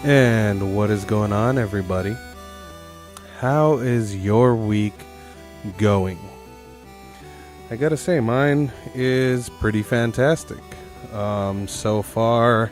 And what is going on, everybody? How is your week going? I gotta say, mine is pretty fantastic. So far,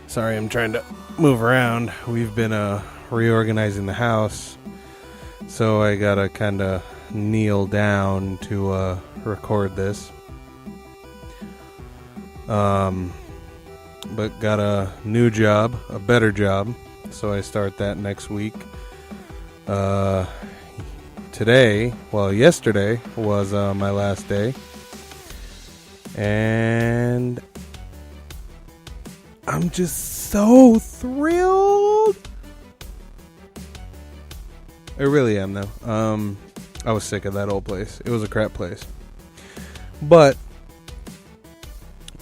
sorry, I'm trying to move around. We've been reorganizing the house, so I gotta kind of kneel down to record this. But got a new job, a better job, so I start that next week. Yesterday was my last day, and I'm just so thrilled. I really am, though. I was sick of that old place. It was a crap place. But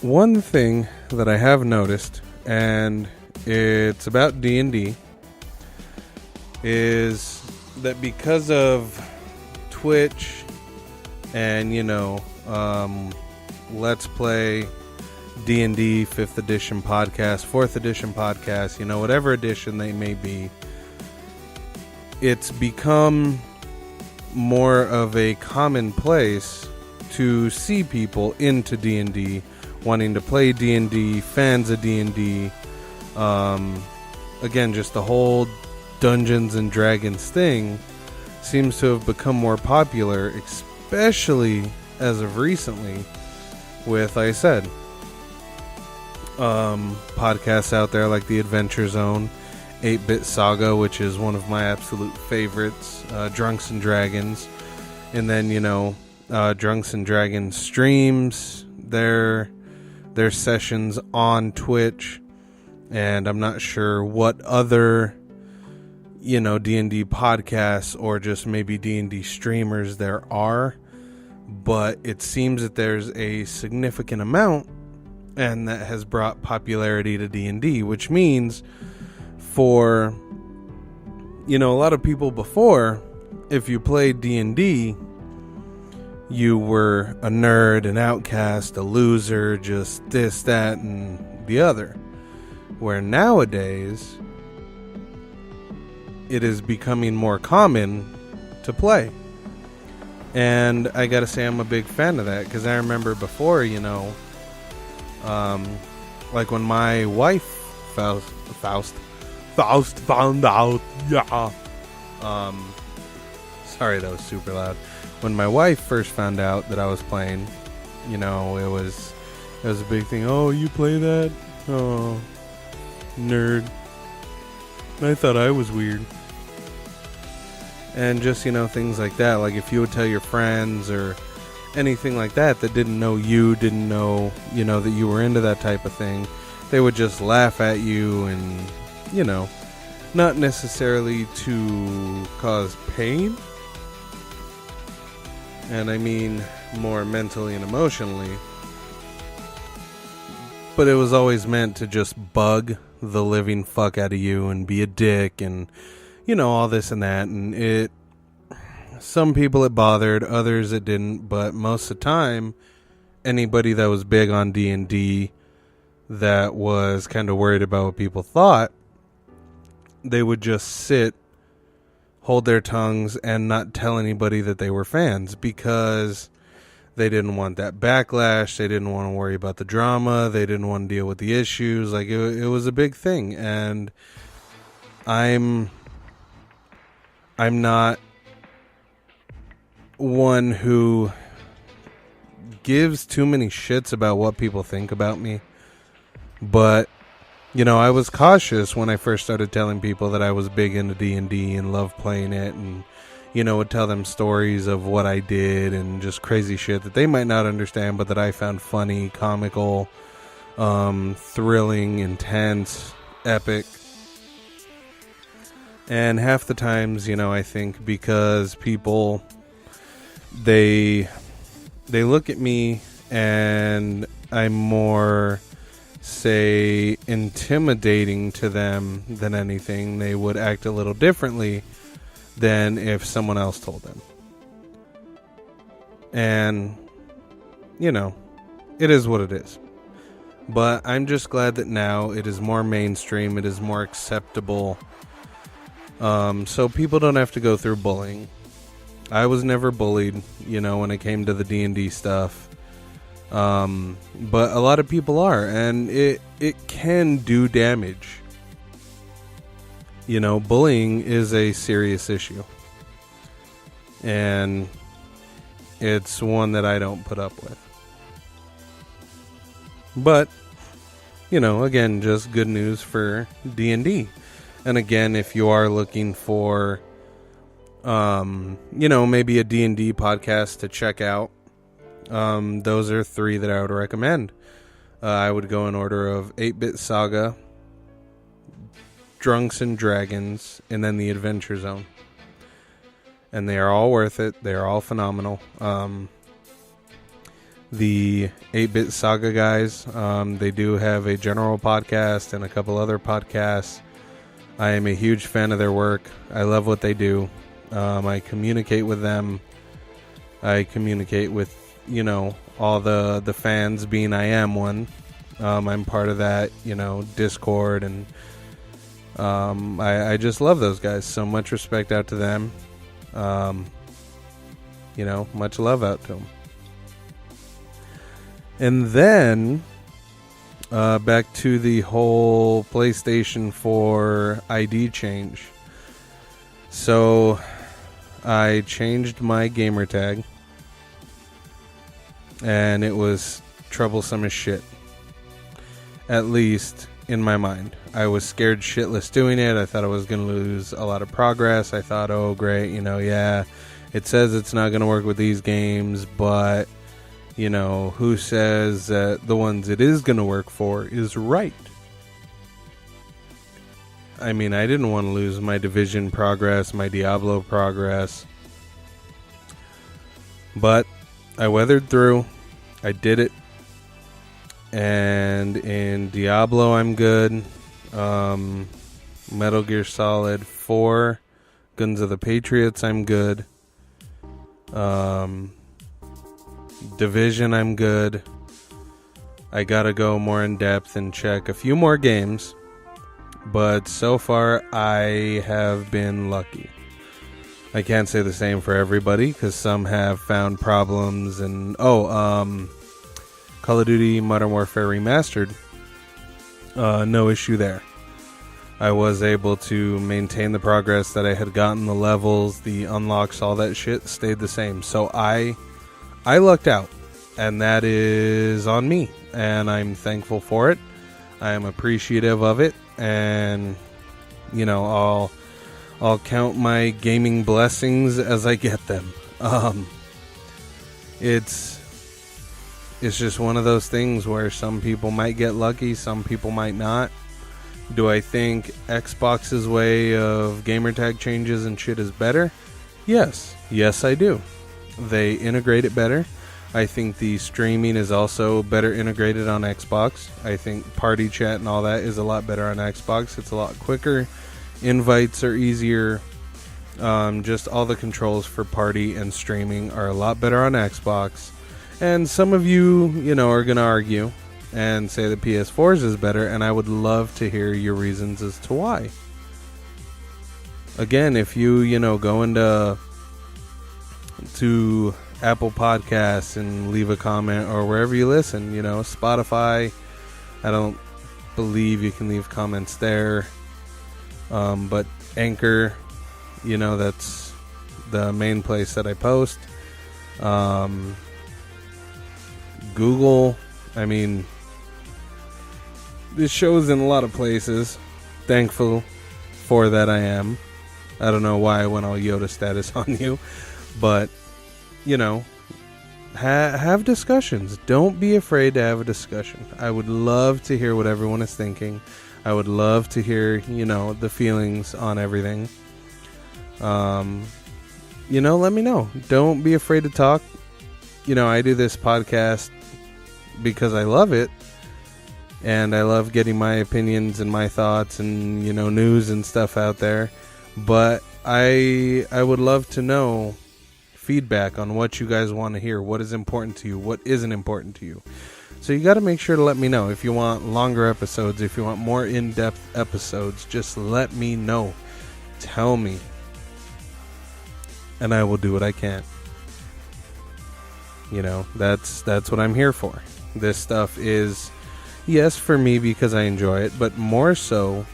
one thing that I have noticed, and it's about D&D, is that because of Twitch and, Let's Play, D&D 5th edition podcast, 4th edition podcast, whatever edition they may be, it's become more of a commonplace to see people into D&D, wanting to play D&D, fans of D&D. Again, just the whole Dungeons and Dragons thing seems to have become more popular, especially as of recently with, like I said, podcasts out there like The Adventure Zone, 8-Bit Saga, which is one of my absolute favorites, Drunks and Dragons, and then, Drunks and Dragons streams their sessions on Twitch, and I'm not sure what other, D&D podcasts or just maybe D&D streamers there are, but it seems that there's a significant amount, and that has brought popularity to D&D, which means for, a lot of people before, if you played D&D, you were a nerd, an outcast, a loser, just this, that, and the other. Where nowadays, it is becoming more common to play. And I gotta say, I'm a big fan of that, because I remember before, like when my wife Faust found out, sorry, that was super loud. When my wife first found out that I was playing, it was a big thing. Oh, you play that? Oh, nerd. I thought I was weird. And just, things like that. Like if you would tell your friends or anything like that didn't know you, didn't know, that you were into that type of thing, they would just laugh at you and, not necessarily to cause pain. And I mean more mentally and emotionally. But it was always meant to just bug the living fuck out of you and be a dick and, all this and that. And some people it bothered, others it didn't. But most of the time, anybody that was big on D&D that was kind of worried about what people thought, they would just sit, hold their tongues, and not tell anybody that they were fans, because they didn't want that backlash. They didn't want to worry about the drama. They didn't want to deal with the issues. Like it was a big thing. And I'm not one who gives too many shits about what people think about me. But, I was cautious when I first started telling people that I was big into D&D and loved playing it, and, would tell them stories of what I did and just crazy shit that they might not understand, but that I found funny, comical, thrilling, intense, epic. And half the times, I think because people, they look at me and I'm more, say, intimidating to them than anything, they would act a little differently than if someone else told them. And, it is what it is. But I'm just glad that now it is more mainstream, it is more acceptable, so people don't have to go through bullying. I was never bullied, when it came to the D&D stuff. But a lot of people are, and it can do damage. Bullying is a serious issue. And it's one that I don't put up with. But, again, just good news for D&D. And again, if you are looking for, maybe a D&D podcast to check out, those are 3 that I would recommend. I would go in order of 8-Bit Saga, Drunks and Dragons, and then the Adventure Zone. And they are all worth it. They are all phenomenal. The 8-Bit Saga guys, they do have a general podcast and a couple other podcasts. I am a huge fan of their work. I love what they do. I communicate with them. I communicate with, all the fans, being I am one. I'm part of that, Discord, and I just love those guys. So much respect out to them. Much love out to them. And then, back to the whole PlayStation 4 ID change. So, I changed my gamer tag, and it was troublesome as shit. At least in my mind. I was scared shitless doing it. I thought I was going to lose a lot of progress. I thought, oh great, it says it's not going to work with these games, but who says that the ones it is going to work for is right? I mean, I didn't want to lose my Division progress, my Diablo progress. But I weathered through. I did it. And in Diablo, I'm good. Metal Gear Solid 4, Guns of the Patriots, I'm good. Division, I'm good. I gotta go more in depth and check a few more games, but so far I have been lucky. I can't say the same for everybody, because some have found problems. And Call of Duty Modern Warfare Remastered, no issue there. I was able to maintain the progress that I had gotten. The levels, the unlocks, all that shit stayed the same. So I lucked out, and that is on me, and I'm thankful for it. I am appreciative of it, and I'll count my gaming blessings as I get them. It's just one of those things where some people might get lucky, some people might not. Do I think Xbox's way of gamertag changes and shit is better? Yes I do. They integrate it better. I think the streaming is also better integrated on Xbox. I think party chat and all that is a lot better on Xbox. It's a lot quicker. Invites are easier. Just all the controls for party and streaming are a lot better on Xbox. And some of you, are going to argue and say the PS4's is better, and I would love to hear your reasons as to why. Again, if you, go into Apple Podcasts and leave a comment, or wherever you listen, Spotify, I don't believe you can leave comments there. But Anchor, that's the main place that I post. Google, this show's in a lot of places. Thankful for that I am. I don't know why I went all Yoda status on you, but have discussions. Don't be afraid to have a discussion. I would love to hear what everyone is thinking. I would love to hear, the feelings on everything. Let me know. Don't be afraid to talk. I do this podcast because I love it, and I love getting my opinions and my thoughts and, news and stuff out there. But I would love to know feedback on what you guys want to hear, what is important to you, what isn't important to you. So you got to make sure to let me know if you want longer episodes, if you want more in-depth episodes. Just let me know. Tell me. And I will do what I can. You know, that's what I'm here for. This stuff is, yes, for me because I enjoy it, but more so,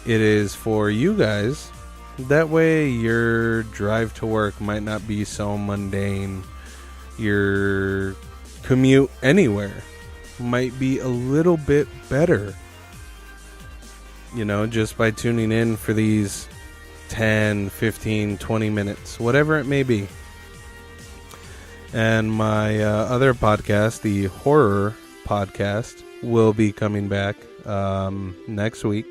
it is for you guys. That way your drive to work might not be so mundane. Your commute anywhere might be a little bit better. You know, just by tuning in for these 10, 15, 20 minutes, whatever it may be. And my other podcast, the horror podcast, will be coming back next week.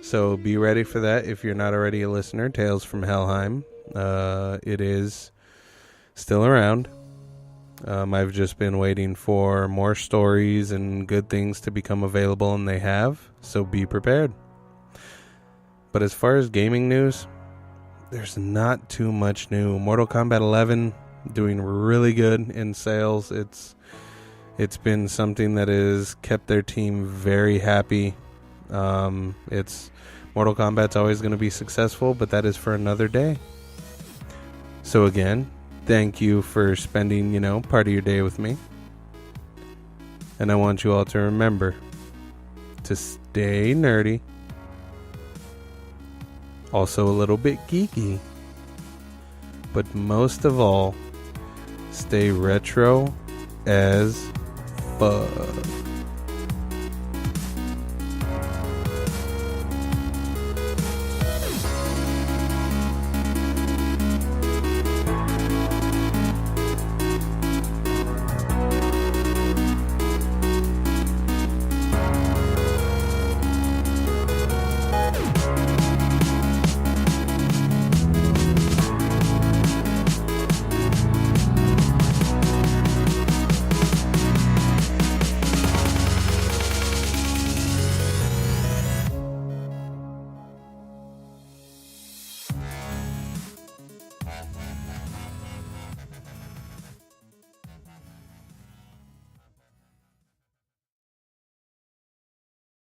So be ready for that if you're not already a listener. Tales from Helheim. It is still around. I've just been waiting for more stories and good things to become available, and they have. So be prepared. But as far as gaming news, there's not too much new. Mortal Kombat 11 doing really good in sales. It's been something that has kept their team very happy. It's Mortal Kombat's always going to be successful, but that is for another day. So again, thank you for spending, part of your day with me. And I want you all to remember to stay nerdy. Also a little bit geeky. But most of all, stay retro as fuck.